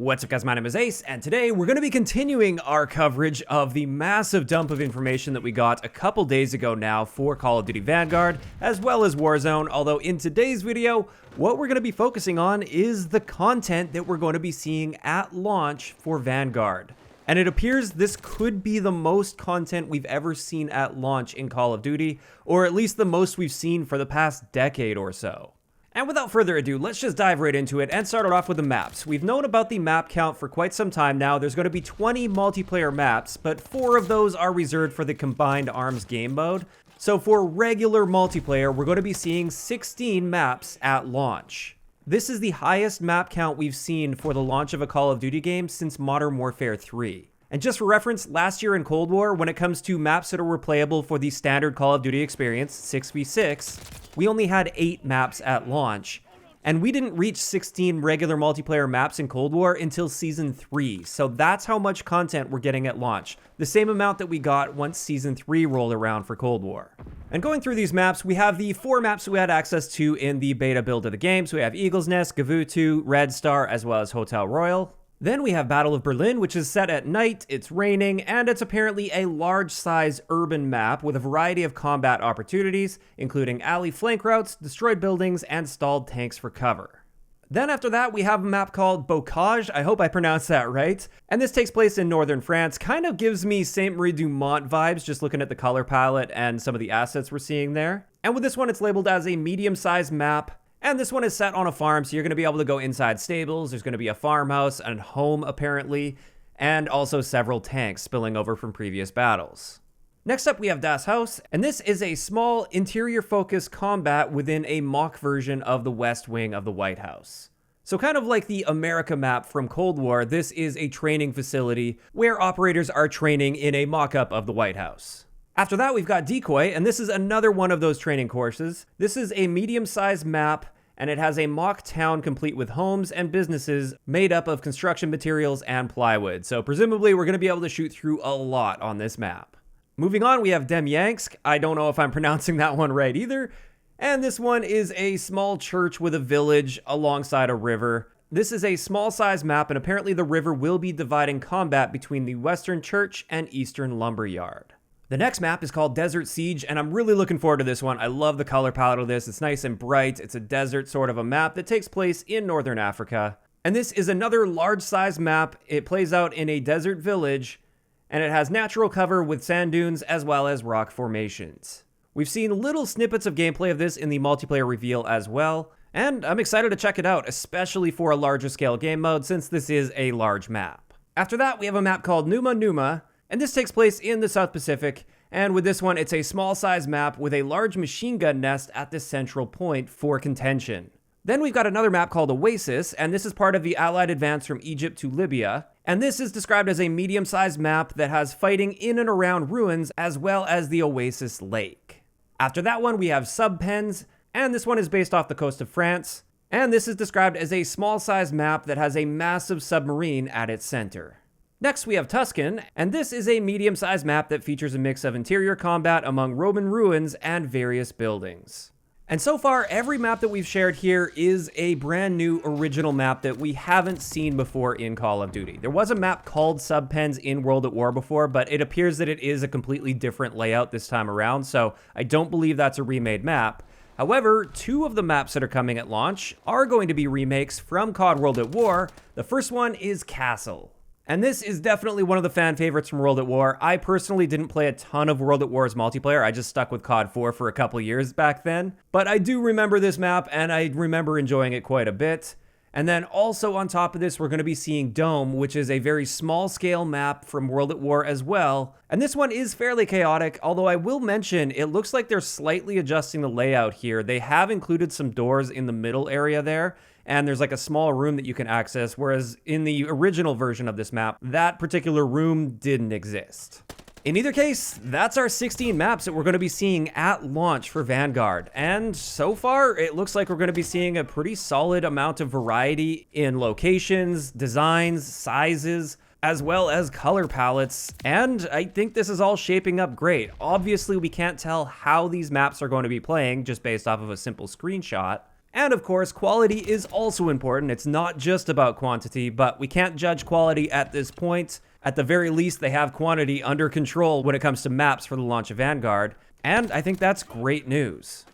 What's up guys, my name is Ace, and today we're going to be continuing our coverage of the massive dump of information that we got a couple days ago now for Call of Duty Vanguard, as well as Warzone, although in today's video, what we're going to be focusing on is the content that we're going to be seeing at launch for Vanguard. And it appears this could be the most content we've ever seen at launch in Call of Duty, or at least the most we've seen for the past decade or so. And without further ado, let's just dive right into it and start it off with the maps. We've known about the map count for quite some time now. There's going to be 20 multiplayer maps, but 4 of those are reserved for the Combined Arms game mode. So for regular multiplayer, we're going to be seeing 16 maps at launch. This is the highest map count we've seen for the launch of a Call of Duty game since Modern Warfare 3. And just for reference, last year in Cold War, when it comes to maps that are replayable for the standard Call of Duty experience, 6v6, we only had 8 maps at launch. And we didn't reach 16 regular multiplayer maps in Cold War until Season 3. So that's how much content we're getting at launch. The same amount that we got once Season 3 rolled around for Cold War. And going through these maps, we have the 4 maps we had access to in the beta build of the game. So we have Eagle's Nest, Gavutu, Red Star, as well as Hotel Royal. Then we have Battle of Berlin, which is set at night, it's raining, and it's apparently a large-size urban map with a variety of combat opportunities, including alley flank routes, destroyed buildings, and stalled tanks for cover. Then after that, we have a map called Bocage, I hope I pronounced that right, and this takes place in northern France, kind of gives me Saint-Marie-du-Mont vibes, just looking at the color palette and some of the assets we're seeing there. And with this one, it's labeled as a medium-sized map. And this one is set on a farm, so you're going to be able to go inside stables. There's going to be a farmhouse and home, apparently, and also several tanks spilling over from previous battles. Next up, we have Das Haus, and this is a small interior-focused combat within a mock version of the West Wing of the White House. So kind of like the America map from Cold War, this is a training facility where operators are training in a mock-up of the White House. After that, we've got Decoy, and this is another one of those training courses. This is a medium-sized map, and it has a mock town complete with homes and businesses made up of construction materials and plywood. So presumably, we're going to be able to shoot through a lot on this map. Moving on, we have Demyansk. I don't know if I'm pronouncing that one right either. And this one is a small church with a village alongside a river. This is a small-sized map, and apparently the river will be dividing combat between the Western Church and Eastern Lumberyard. The next map is called Desert Siege, and I'm really looking forward to this one. I love the color palette of this. It's nice and bright. It's a desert sort of a map that takes place in northern Africa. And this is another large-sized map. It plays out in a desert village, and it has natural cover with sand dunes as well as rock formations. We've seen little snippets of gameplay of this in the multiplayer reveal as well, and I'm excited to check it out, especially for a larger scale game mode since this is a large map. After that, we have a map called Numa Numa, and this takes place in the South Pacific, and with this one, it's a small-sized map with a large machine gun nest at the central point for contention. Then we've got another map called Oasis, and this is part of the Allied advance from Egypt to Libya, and this is described as a medium-sized map that has fighting in and around ruins, as well as the Oasis Lake. After that one, we have Subpens, and this one is based off the coast of France, and this is described as a small-sized map that has a massive submarine at its center. Next, we have Tuscan, and this is a medium-sized map that features a mix of interior combat among Roman ruins and various buildings. And so far, every map that we've shared here is a brand new original map that we haven't seen before in Call of Duty. There was a map called Subpens in World at War before, but it appears that it is a completely different layout this time around, so I don't believe that's a remade map. However, 2 of the maps that are coming at launch are going to be remakes from CoD World at War. The first one is Castle. And this is definitely one of the fan favorites from World at War. I personally didn't play a ton of World at War's multiplayer. I just stuck with CoD 4 for a couple years back then. But I do remember this map, and I remember enjoying it quite a bit. And then also on top of this, we're going to be seeing Dome, which is a very small-scale map from World at War as well. And this one is fairly chaotic, although I will mention it looks like they're slightly adjusting the layout here. They have included some doors in the middle area there, and there's like a small room that you can access, whereas in the original version of this map, that particular room didn't exist. In either case, that's our 16 maps that we're going to be seeing at launch for Vanguard. And so far, it looks like we're going to be seeing a pretty solid amount of variety in locations, designs, sizes, as well as color palettes. And I think this is all shaping up great. Obviously, we can't tell how these maps are going to be playing just based off of a simple screenshot. And of course, quality is also important. It's not just about quantity, but we can't judge quality at this point. At the very least, they have quantity under control when it comes to maps for the launch of Vanguard, and I think that's great news.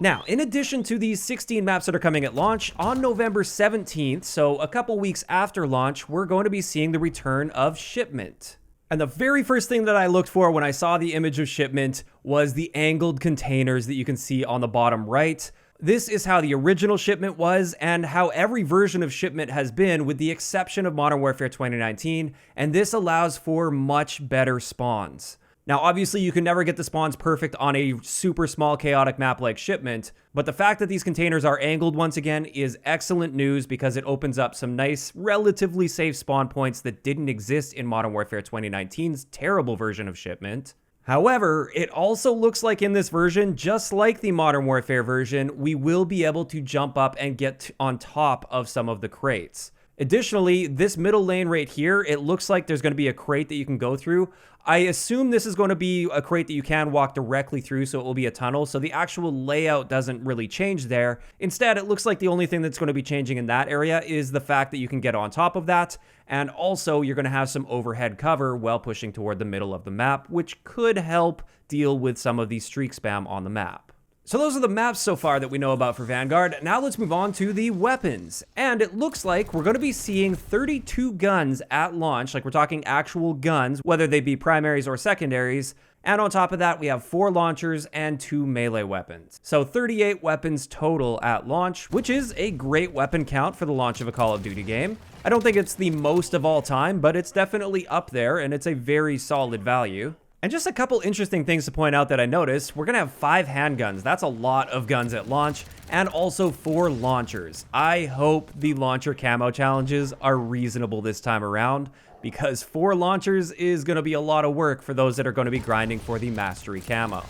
Now, in addition to these 16 maps that are coming at launch, on November 17th, so a couple weeks after launch, we're going to be seeing the return of Shipment. And the very first thing that I looked for when I saw the image of Shipment was the angled containers that you can see on the bottom right. This is how the original Shipment was and how every version of Shipment has been, with the exception of Modern Warfare 2019, and this allows for much better spawns. Now, obviously, you can never get the spawns perfect on a super small chaotic map like Shipment, but the fact that these containers are angled once again is excellent news because it opens up some nice, relatively safe spawn points that didn't exist in Modern Warfare 2019's terrible version of Shipment. However, it also looks like in this version, just like the Modern Warfare version, we will be able to jump up and get on top of some of the crates. Additionally, this middle lane right here, it looks like there's going to be a crate that you can go through. I assume this is going to be a crate that you can walk directly through, so it will be a tunnel, so the actual layout doesn't really change there. Instead, it looks like the only thing that's going to be changing in that area is the fact that you can get on top of that, and also you're going to have some overhead cover while pushing toward the middle of the map, which could help deal with some of the streak spam on the map. So those are the maps so far that we know about for Vanguard. Now let's move on to the weapons. And it looks like we're going to be seeing 32 guns at launch, like we're talking actual guns, whether they be primaries or secondaries. And on top of that, we have 4 launchers and 2 melee weapons. So 38 weapons total at launch, which is a great weapon count for the launch of a Call of Duty game. I don't think it's the most of all time, but it's definitely up there, and it's a very solid value. And just a couple interesting things to point out that I noticed. We're going to have 5 handguns. That's a lot of guns at launch, and also 4 launchers. I hope the launcher camo challenges are reasonable this time around, because 4 launchers is going to be a lot of work for those that are going to be grinding for the mastery camo.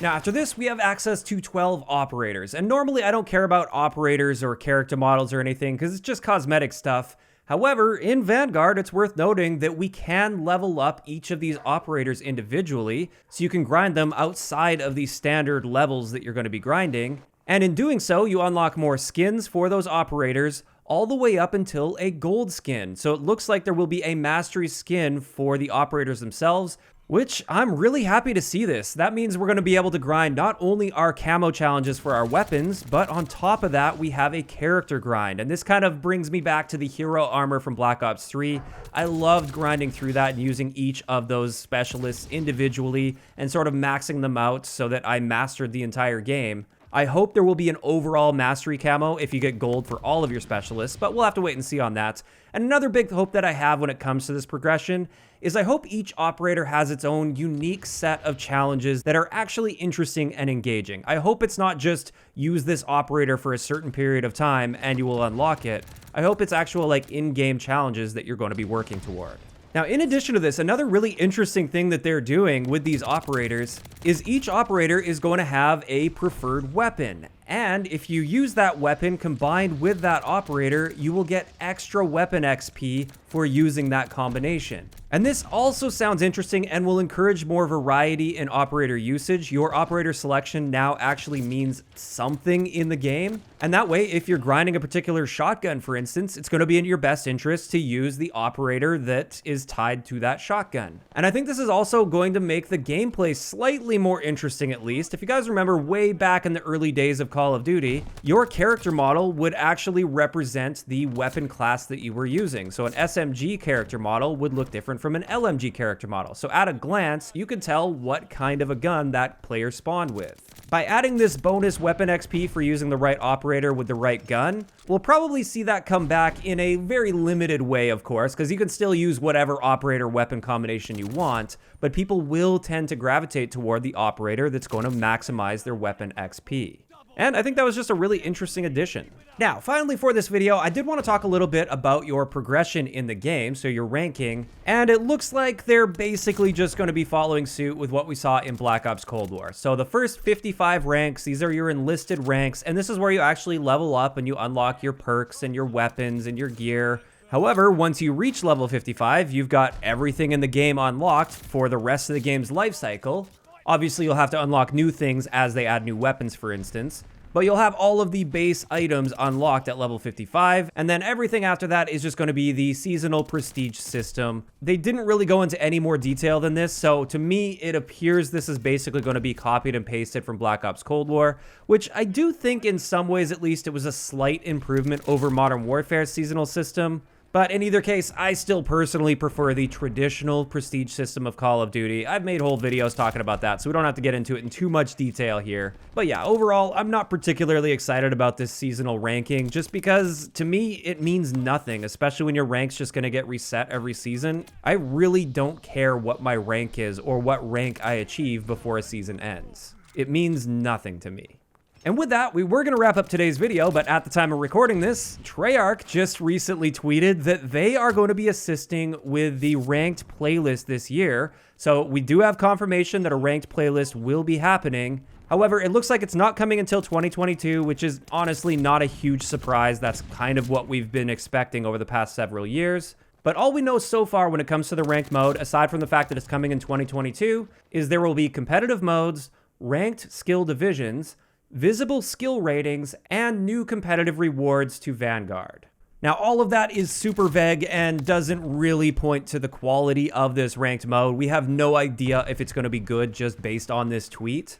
Now, after this, we have access to 12 operators, and normally I don't care about operators or character models or anything, because it's just cosmetic stuff. However, in Vanguard, it's worth noting that we can level up each of these operators individually, so you can grind them outside of the standard levels that you're going to be grinding. And in doing so, you unlock more skins for those operators, all the way up until a gold skin. So it looks like there will be a mastery skin for the operators themselves, which I'm really happy to see this. That means we're going to be able to grind not only our camo challenges for our weapons, but on top of that, we have a character grind. And this kind of brings me back to the hero armor from Black Ops 3. I loved grinding through that and using each of those specialists individually and sort of maxing them out so that I mastered the entire game. I hope there will be an overall mastery camo if you get gold for all of your specialists, but we'll have to wait and see on that. And another big hope that I have when it comes to this progression is I hope each operator has its own unique set of challenges that are actually interesting and engaging. I hope it's not just use this operator for a certain period of time and you will unlock it. I hope it's actual like in-game challenges that you're going to be working toward. Now, in addition to this, another really interesting thing that they're doing with these operators is each operator is going to have a preferred weapon. And if you use that weapon combined with that operator, you will get extra weapon XP for using that combination. And this also sounds interesting and will encourage more variety in operator usage. Your operator selection now actually means something in the game. And that way, if you're grinding a particular shotgun, for instance, it's going to be in your best interest to use the operator that is tied to that shotgun. And I think this is also going to make the gameplay slightly more interesting, at least. If you guys remember way back in the early days of Call of Duty, your character model would actually represent the weapon class that you were using. So an SMG character model would look different from an LMG character model. So at a glance, you can tell what kind of a gun that player spawned with. By adding this bonus weapon XP for using the right operator with the right gun, we'll probably see that come back in a very limited way, of course, because you can still use whatever operator weapon combination you want, but people will tend to gravitate toward the operator that's going to maximize their weapon XP. And I think that was just a really interesting addition. Now, finally for this video, I did want to talk a little bit about your progression in the game, so your ranking, and it looks like they're basically just going to be following suit with what we saw in Black Ops Cold War. So the first 55 ranks, these are your enlisted ranks, and this is where you actually level up and you unlock your perks and your weapons and your gear. However, once you reach level 55, you've got everything in the game unlocked for the rest of the game's life cycle. Obviously, you'll have to unlock new things as they add new weapons, for instance. But you'll have all of the base items unlocked at level 55, and then everything after that is just going to be the seasonal prestige system. They didn't really go into any more detail than this, so to me, it appears this is basically going to be copied and pasted from Black Ops Cold War, which I do think in some ways at least it was a slight improvement over Modern Warfare's seasonal system. But in either case, I still personally prefer the traditional prestige system of Call of Duty. I've made whole videos talking about that, so we don't have to get into it in too much detail here. But yeah, overall, I'm not particularly excited about this seasonal ranking, just because, to me, it means nothing, especially when your rank's just going to get reset every season. I really don't care what my rank is or what rank I achieve before a season ends. It means nothing to me. And with that, we were going to wrap up today's video, but at the time of recording this, Treyarch just recently tweeted that they are going to be assisting with the ranked playlist this year. So we do have confirmation that a ranked playlist will be happening. However, it looks like it's not coming until 2022, which is honestly not a huge surprise. That's kind of what we've been expecting over the past several years. But all we know so far when it comes to the ranked mode, aside from the fact that it's coming in 2022, is there will be competitive modes, ranked skill divisions, visible skill ratings, and new competitive rewards to Vanguard. Now, all of that is super vague and doesn't really point to the quality of this ranked mode. We have no idea if it's going to be good just based on this tweet.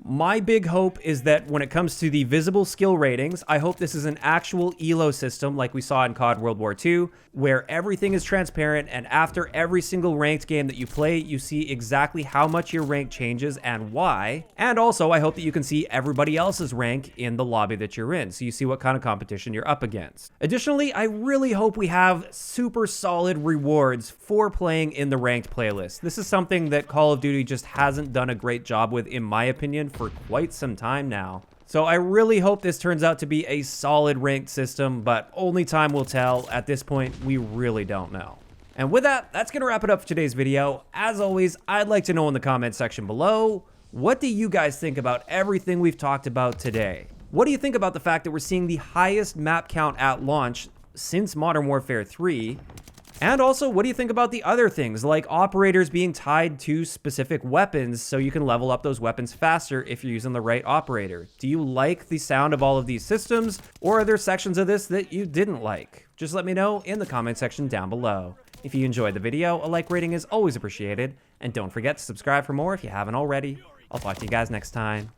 My big hope is that when it comes to the visible skill ratings, I hope this is an actual ELO system like we saw in CoD World War II, where everything is transparent and after every single ranked game that you play, you see exactly how much your rank changes and why. And also, I hope that you can see everybody else's rank in the lobby that you're in, so you see what kind of competition you're up against. Additionally, I really hope we have super solid rewards for playing in the ranked playlist. This is something that Call of Duty just hasn't done a great job with, in my opinion, for quite some time now. So I really hope this turns out to be a solid ranked system, but only time will tell. At this point, we really don't know. And with that, that's going to wrap it up for today's video. As always, I'd like to know in the comment section below, what do you guys think about everything we've talked about today? What do you think about the fact that we're seeing the highest map count at launch since Modern Warfare 3? And also, what do you think about the other things, like operators being tied to specific weapons so you can level up those weapons faster if you're using the right operator? Do you like the sound of all of these systems, or are there sections of this that you didn't like? Just let me know in the comment section down below. If you enjoyed the video, a like rating is always appreciated, and don't forget to subscribe for more if you haven't already. I'll talk to you guys next time.